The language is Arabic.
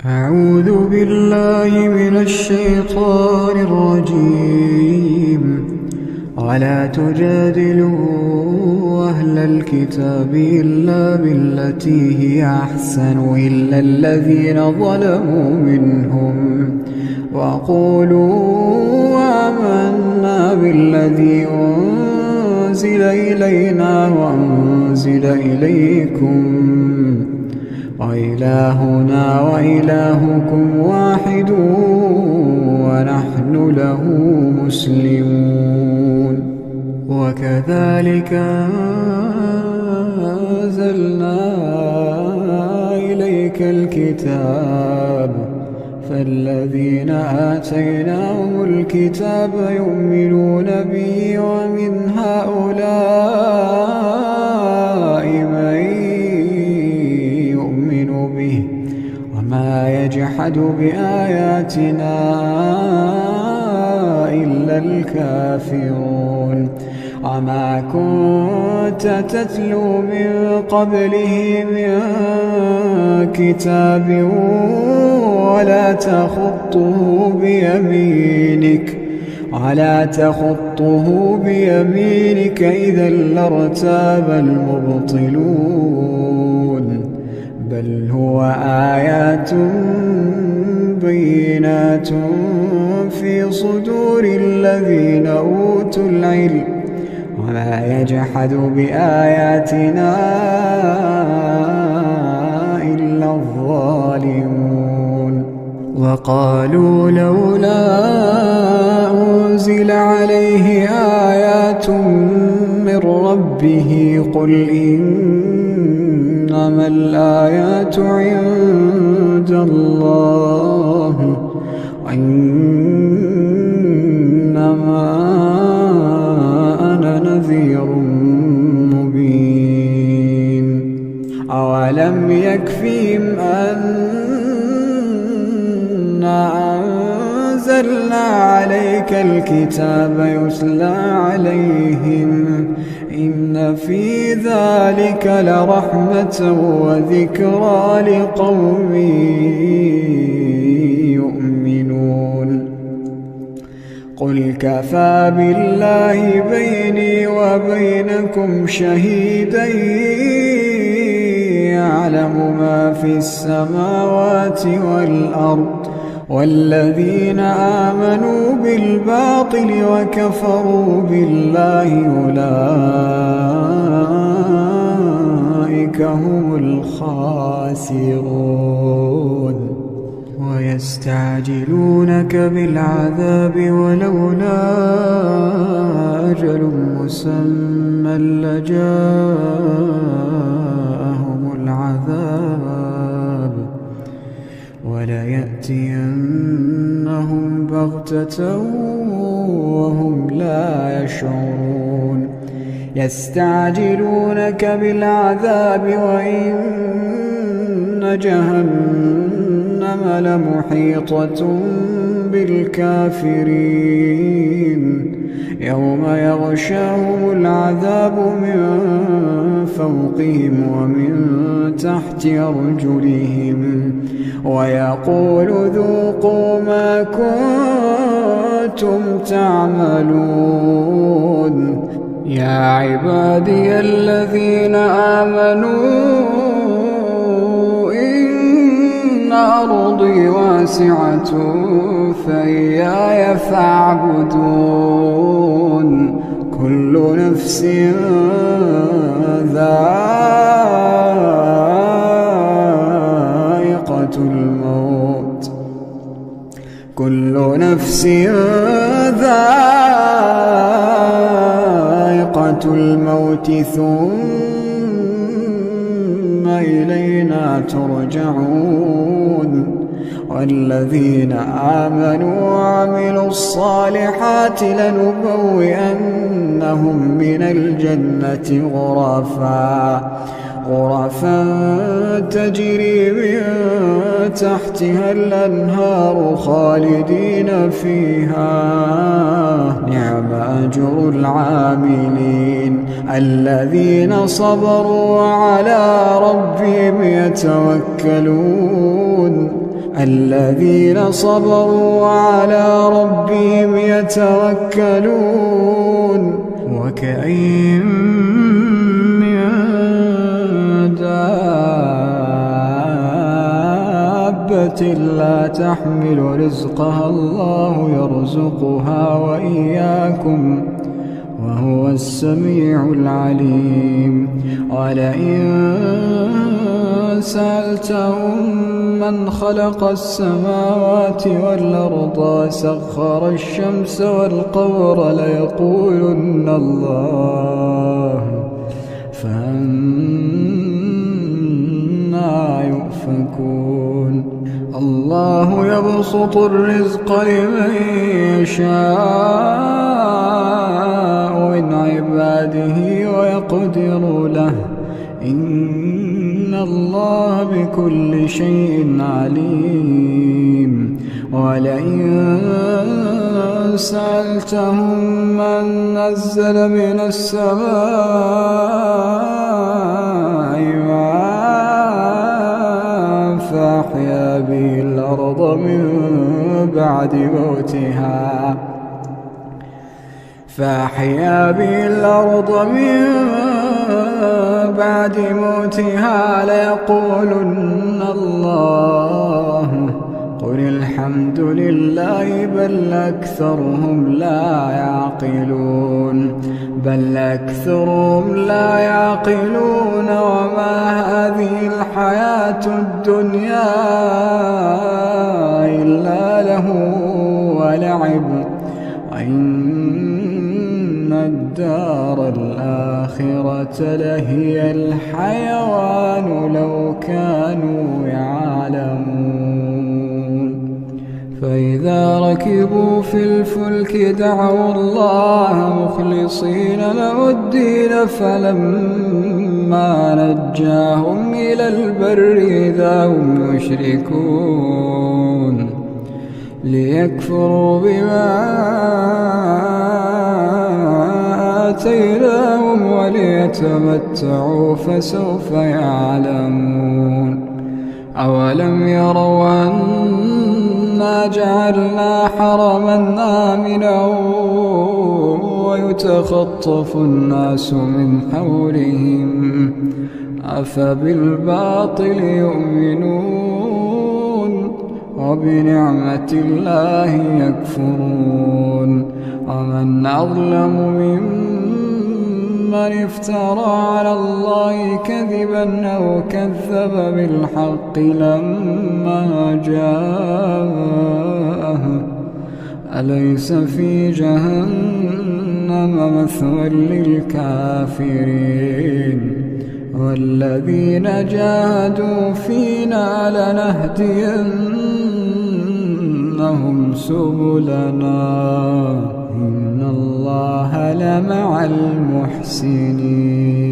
أعوذ بالله من الشيطان الرجيم. ولا تجادلوا أهل الكتاب إلا بالتي هي أحسن إلا الذين ظلموا منهم وقولوا آمنا بالذي أنزل إلينا وأنزل إليكم وإلهنا وإلهكم واحد ونحن له مسلمون. وكذلك أنزلنا إليك الكتاب فالذين آتيناهم الكتاب يؤمنون به ومن هؤلاء من يؤمن به وما يجحد بآياتنا إلا الكافرون. وما كنت تتلو من قبله من كتاب ولا تخطه بيمينك إذا لارتاب المبطلون. بل هو آيات بينات في صدور الذين أوتوا العلم وما يجحد بآياتنا إلا الظالمون. وقالوا لولا أنزل عليه آيات من ربه قل إنما الآيات عند الله وإنما أنا نذير مبين. أولم يكفهم أنا أنزلنا عليك الكتاب يتلى عليهم إن في ذلك لرحمة وذكرى لقوم يؤمنون. قل كفى بالله بيني وبينكم شهيدا يعلم ما في السماوات والأرض والذين آمنوا بالباطل وكفروا بالله أولئك هم الخاسرون. ويستعجلونك بالعذاب ولولا أجل مسمى لجاءهم العذاب وليأتينهم بغتة وهم لا يشعرون. يستعجلونك بالعذاب وإن جهنم لمحيطة بالكافرين يوم يغشاهم العذاب من فوقهم ومن تحت أرجلهم ويقول ذوقوا ما كنتم تعملون. يا عبادي الذين آمنوا إن أرضي واسعة فإياي فاعبدون. كل نفس ذائقة الموت ثم إلينا ترجعون. والذين آمنوا وعملوا الصالحات لنبوئنهم من الجنة غرفا تجري من تحتها الأنهار خالدين فيها نعم أجر العاملين الذين صبروا وعلى ربهم يتوكلون الذين صبروا وعلى ربهم يتوكلون وكأين من دابة لا تحمل رزقها الله يرزقها وإياكم وهو السميع العليم ولئن سألتهم من خلق السماوات والأرض وسخر الشمس والقمر ليقولن الله فأنى يؤفكون الله يبسط الرزق لمن يشاء من عباده ويقدر له إن الله بكل شيء عليم ولئن سألتهم من نزل من السماء ماء فأحيا به الأرض من بعد موتها ليقولن الله قل الحمد لله بل أكثرهم لا يعقلون وما هذه الحياة الدنيا إلا له ولعب وإن الدار الآخرة لهي الحيوان لو كانوا يعلمون فإذا ركبوا في الفلك دعوا الله مخلصين له الدين فلما نجاهم إلى البر إذا هم يشركون ليكفروا بما آتيناهم وليتمتعوا فسوف يعلمون أولم يروا أنا جعلنا حرما آمنا ويتخطف الناس من حولهم أفبالباطل يؤمنون وبنعمة الله يكفرون ومن أظلم ممن افترى على الله كذبا أو كذب بالحق لما جاءه أليس في جهنم مثوى للكافرين والذين جاهدوا فينا لنهدينهم سبلنا إن الله لمع المحسنين.